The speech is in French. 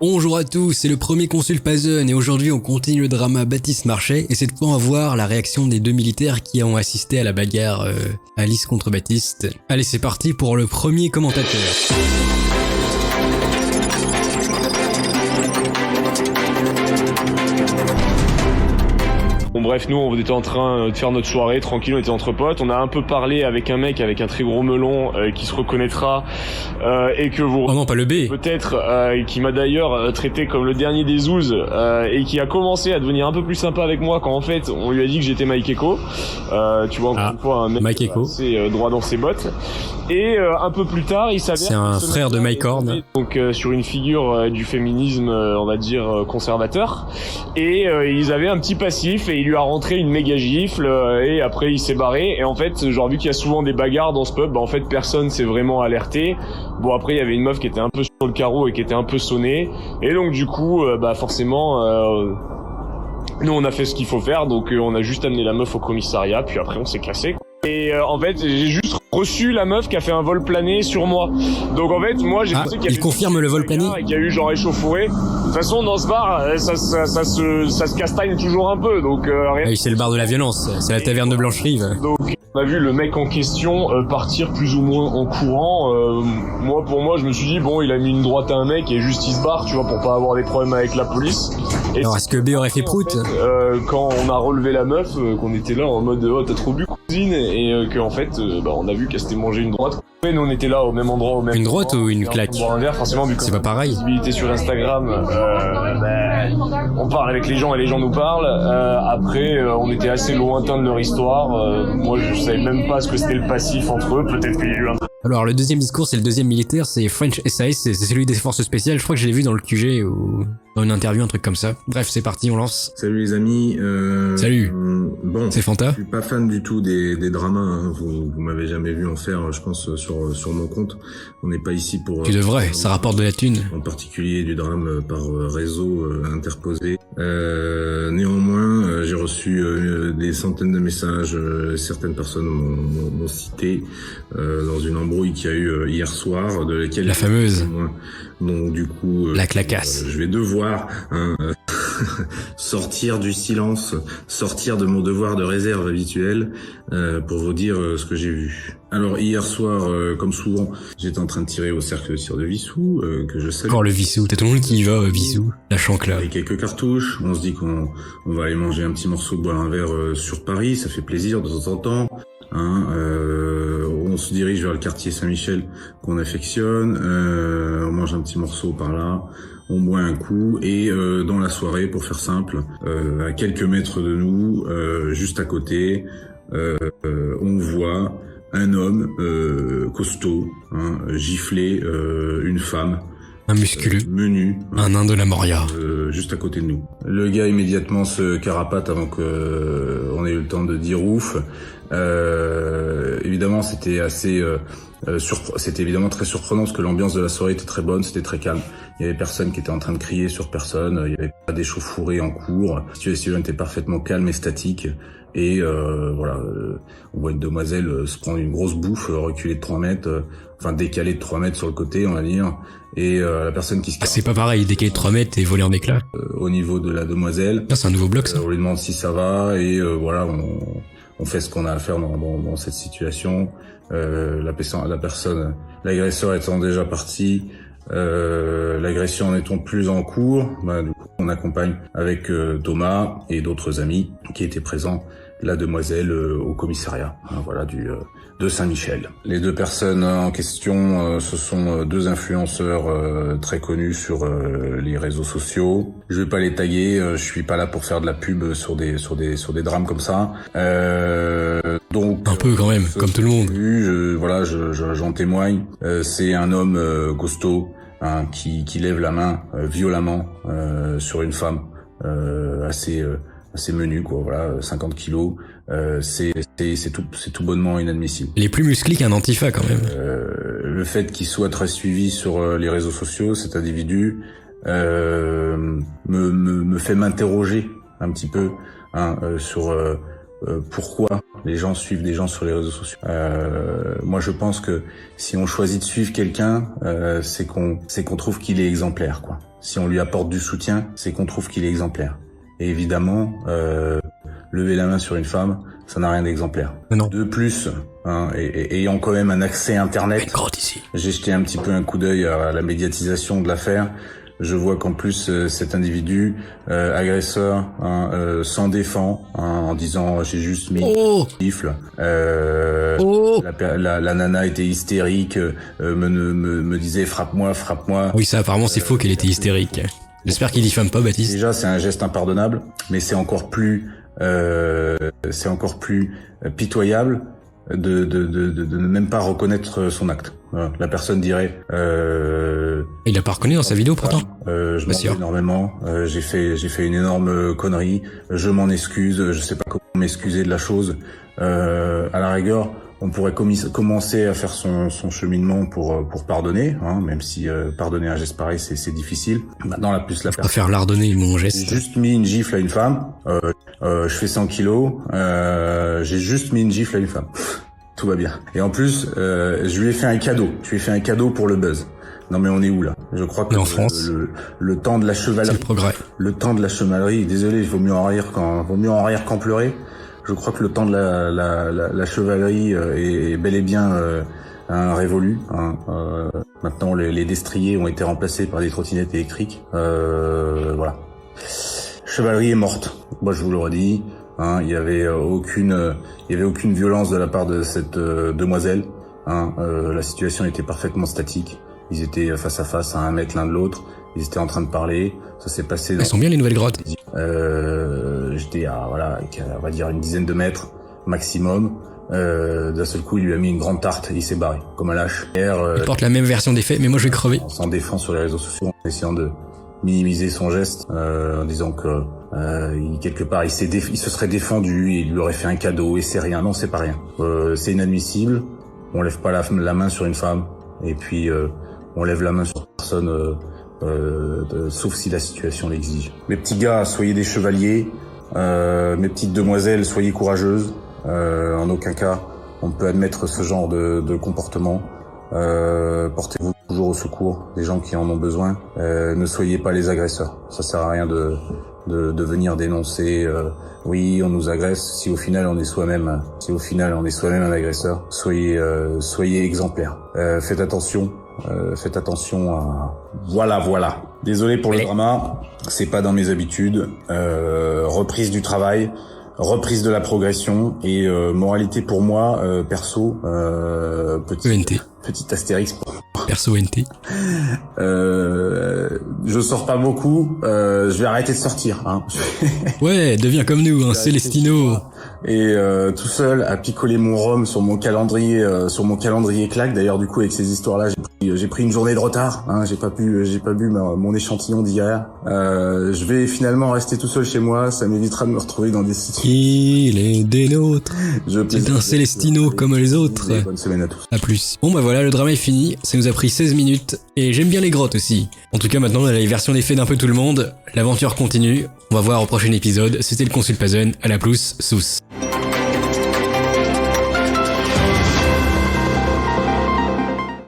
Bonjour à tous, c'est le premier consul Pazen et aujourd'hui on continue le drama Baptiste Marchais et cette fois on va voir la réaction des deux militaires qui ont assisté à la bagarre Alice contre Baptiste. Allez, c'est parti pour le premier commentateur. Bon bref, nous on était en train de faire notre soirée, tranquille, on était entre potes, on a un peu parlé avec un mec avec un très gros melon qui se reconnaîtra et que vous... Oh non, pas le B. Peut-être, qui m'a d'ailleurs traité comme le dernier des zouzes et qui a commencé à devenir un peu plus sympa avec moi quand en fait on lui a dit que j'étais Mike Echo. Tu vois, encore une fois, un mec assez droit dans ses bottes. Et un peu plus tard, il s'avère... C'est un frère de Mike Horn. Donc sur une figure du féminisme, on va dire, conservateur. Et ils avaient un petit passif et il lui a rentré une méga gifle et après il s'est barré. Et en fait, genre vu qu'il y a souvent des bagarres dans ce pub, bah en fait personne s'est vraiment alerté. Bon après il y avait une meuf qui était un peu sur le carreau et qui était un peu sonnée. Et donc du coup, bah forcément... nous on a fait ce qu'il faut faire, donc on a juste amené la meuf au commissariat, puis après on s'est cassé. Et en fait j'ai juste reçu la meuf qui a fait un vol plané sur moi. Donc en fait moi j'ai pensé qu'il y avait... Il confirme le vol plané et qu'il y a eu genre échauffouré. De toute façon dans ce bar ça se castagne toujours un peu, donc rien. Oui, c'est le bar de la violence, c'est la taverne de Blancherive. Donc on a vu le mec en question partir plus ou moins en courant. Pour moi je me suis dit bon, il a mis une droite à un mec et juste il se barre, tu vois, pour pas avoir des problèmes avec la police. Et alors est-ce que B aurait fait prout quand on a relevé la meuf, qu'on était là en mode oh t'as trop bu cousine, et qu'en fait on a vu qu'elle s'était mangé une droite. Et nous on était là au même endroit, au même une droite ou une claque? Un verre, forcément, vu que c'est pas pareil. Visibilité sur Instagram, on parle avec les gens et les gens nous parlent. Après on était assez lointain de leur histoire. Moi je savais même pas ce que c'était le passif entre eux. Peut-être qu'il y a eu un... Alors le deuxième discours, c'est le deuxième militaire, c'est French SAS, c'est celui des forces spéciales. Je crois que je l'ai vu dans le QG ou dans une interview, un truc comme ça. Bref, c'est parti, on lance. Salut les amis. Salut. Bon, c'est Fanta. Je suis pas fan du tout des dramas. Hein. Vous m'avez jamais vu en faire, je pense, sur mon compte. On n'est pas ici pour... Tu devrais, ça rapporte de la thune. En particulier du drame par réseau interposé. Néanmoins, j'ai reçu des centaines de messages. Certaines personnes m'ont cité dans une embrouille qu'il y a eu hier soir, de laquelle... La fameuse. Donc du coup... la clacasse. Je vais devoir... sortir du silence, sortir de mon devoir de réserve habituel pour vous dire ce que j'ai vu. Alors hier soir, comme souvent, j'étais en train de tirer au cercle de tir de Vissou, que je salue. Encore le Vissou, t'as tout le monde qui y va, Vissou, la chancla. Et quelques cartouches, on se dit qu'on va aller manger un petit morceau de boire un verre sur Paris, ça fait plaisir de temps en temps. Hein, on se dirige vers le quartier Saint-Michel qu'on affectionne, on mange un petit morceau par là, on boit un coup et dans la soirée, pour faire simple, à quelques mètres de nous, juste à côté, on voit un homme costaud, hein, gifler une femme. Un musculeux, menu, un nain de la Moria, juste à côté de nous. Le gars immédiatement se carapate avant que on ait eu le temps de dire ouf. Évidemment, c'était assez c'était évidemment très surprenant parce que l'ambiance de la soirée était très bonne, c'était très calme. Il y avait personne qui était en train de crier sur personne, il y avait pas d'échauffourée en cours. La situation était parfaitement calme et statique. Et voilà, on voit une demoiselle se prendre une grosse bouffe, reculer de 3 mètres, enfin décaler de 3 mètres sur le côté, on va dire. Et la personne qui se... Ah, c'est pas pareil, décaler de 3 mètres et voler en éclat. Au niveau de la demoiselle. Ah, c'est un nouveau bloc, ça. On lui demande si ça va et voilà, on fait ce qu'on a à faire dans cette situation. L'agresseur étant déjà parti, l'agression en étant plus en cours, du coup, on accompagne avec Thomas et d'autres amis qui étaient présents la demoiselle au commissariat, voilà, de Saint-Michel. Les deux personnes en question, ce sont deux influenceurs très connus sur les réseaux sociaux. Je vais pas les taguer, je suis pas là pour faire de la pub sur des drames comme ça. Donc un peu quand même, comme tout le monde. Voilà, j'en témoigne. C'est un homme costaud, hein, qui lève la main violemment sur une femme assez menu, quoi, voilà, 50 kilos, c'est tout bonnement inadmissible. Il est plus musclé qu'un antifa quand même. Le fait qu'il soit très suivi sur les réseaux sociaux, cet individu, me fait m'interroger un petit peu, hein, sur pourquoi les gens suivent des gens sur les réseaux sociaux. Moi, je pense que si on choisit de suivre quelqu'un, c'est qu'on trouve qu'il est exemplaire, quoi. Si on lui apporte du soutien, c'est qu'on trouve qu'il est exemplaire. Et évidemment, lever la main sur une femme, ça n'a rien d'exemplaire. Non. De plus, et ayant quand même un accès Internet, j'ai jeté un petit peu un coup d'œil à la médiatisation de l'affaire. Je vois qu'en plus cet individu agresseur s'en défend en disant j'ai juste mis un gifle. La nana était hystérique, me disait frappe-moi. Oui, ça apparemment c'est faux qu'elle était hystérique. J'espère qu'il diffame pas, Baptiste. Déjà c'est un geste impardonnable, mais c'est encore plus pitoyable de ne même pas reconnaître son acte. Voilà. La personne dirait il a pas reconnu dans sa vidéo pourtant. Je m'en veux énormément, j'ai fait une énorme connerie, je m'en excuse, je sais pas comment m'excuser de la chose. À la rigueur, on pourrait commencer à faire son cheminement pour pardonner, même si pardonner un geste pareil c'est difficile. Maintenant la Je préfère l'ardonner mon geste. J'ai juste mis une gifle à une femme, je fais 100 kilos, j'ai juste mis une gifle à une femme. Tout va bien. Et en plus, je lui ai fait un cadeau. Je lui ai fait un cadeau pour le buzz. Non mais on est où là? Je crois que en France, le temps de la chevalerie, c'est le progrès. Le temps de la chevalerie. Désolé, il vaut mieux en rire qu'en pleurer. Je crois que le temps de la chevalerie est bel et bien révolu. Maintenant, les destriers ont été remplacés par des trottinettes électriques. Voilà. Chevalerie est morte. Moi, je vous le redis. Il y avait aucune violence de la part de cette demoiselle. La situation était parfaitement statique. Ils étaient face à face à 1 mètre l'un de l'autre. Ils étaient en train de parler. Ça s'est passé. Elles sont bien les nouvelles grottes. J'étais à on va dire une dizaine de mètres maximum. D'un seul coup, il lui a mis une grande tarte et il s'est barré comme un lâche. Il porte la même version des faits, mais moi je vais crever. On s'en défend sur les réseaux sociaux en essayant de minimiser son geste, en disant que quelque part il se serait défendu, il lui aurait fait un cadeau et c'est rien. Non, c'est pas rien. C'est inadmissible. On lève pas la main sur une femme et puis on lève la main sur personne, sauf si la situation l'exige. Mes petits gars, soyez des chevaliers. Mes petites demoiselles, soyez courageuses. En aucun cas on peut admettre ce genre de comportement. Portez-vous toujours au secours des gens qui en ont besoin. Ne soyez pas les agresseurs. Ça sert à rien de venir dénoncer. Oui, on nous agresse. Si au final on est soi-même un agresseur, soyez exemplaires. Faites attention à... Voilà. Désolé pour le drama. C'est pas dans mes habitudes. Reprise du travail. Reprise de la progression et moralité pour moi, perso, petit astérix pour moi. Perso NT. Je sors pas beaucoup, je vais arrêter de sortir. Ouais, deviens comme nous, Célestino. Et tout seul à picoler mon rhum sur mon calendrier claque. D'ailleurs, du coup, avec ces histoires-là, j'ai pris une journée de retard. J'ai pas bu mon échantillon d'hier. Je vais finalement rester tout seul chez moi. Ça m'évitera de me retrouver dans des situations. Il est des nôtres. C'est un Célestino comme les autres. Bonne semaine à tous. À plus. Bon bah voilà, le drama est fini. Ça nous a pris 16 minutes. Et j'aime bien les grottes aussi. En tout cas, maintenant, on a les versions des faits d'un peu tout le monde. L'aventure continue. On va voir au prochain épisode. C'était le Consul Pazen. À la plus, sous.